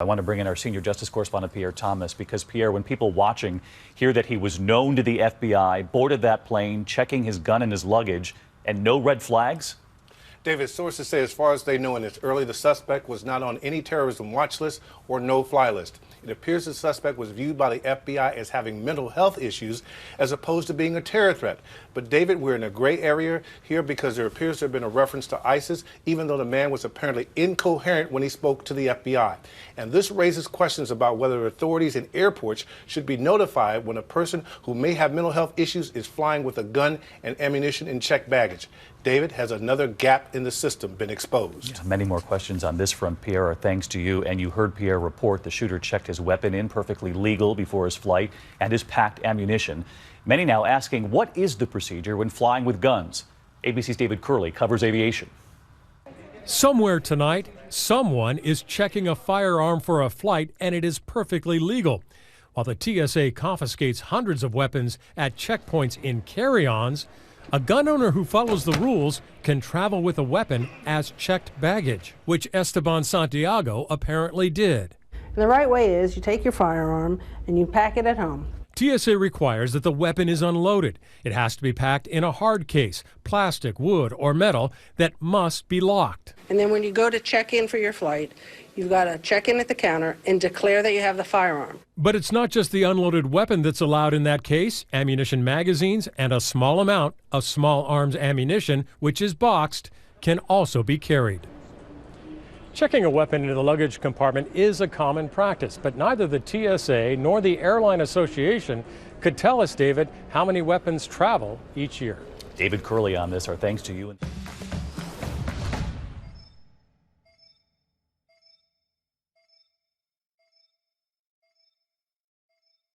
I want to bring in our senior justice correspondent, Pierre Thomas, because, Pierre, when people watching hear that he was known to the FBI, boarded that plane, checking his gun and his luggage, and no red flags? David, sources say as far as they know, and it's early, the suspect was not on any terrorism watch list or no-fly list. It appears the suspect was viewed by the FBI as having mental health issues as opposed to being a terror threat. But, David, we're in a gray area here because there appears to have been a reference to ISIS, even though the man was apparently incoherent when he spoke to the FBI. And this raises questions about whether authorities in airports should be notified when a person who may have mental health issues is flying with a gun and ammunition in checked baggage. David, has another gap in the system been exposed? Yeah, many more questions on this front, Pierre, are thanks to you. And you heard Pierre report the shooter checked his weapon in perfectly legal before his flight and his packed ammunition. Many now asking, what is the procedure when flying with guns? ABC's David Curley covers aviation. Somewhere tonight, someone is checking a firearm for a flight, and it is perfectly legal. While the TSA confiscates hundreds of weapons at checkpoints in carry-ons, a gun owner who follows the rules can travel with a weapon as checked baggage, which Esteban Santiago apparently did. And the right way is you take your firearm and you pack it at home. TSA requires that the weapon is unloaded. It has to be packed in a hard case, plastic, wood, or metal that must be locked. And then when you go to check in for your flight, you've got to check in at the counter and declare that you have the firearm. But it's not just the unloaded weapon that's allowed in that case. Ammunition magazines and a small amount of small arms ammunition, which is boxed, can also be carried. Checking a weapon into the luggage compartment is a common practice, but neither the TSA nor the Airline Association could tell us, David, how many weapons travel each year. David Curley on this. Our thanks to you.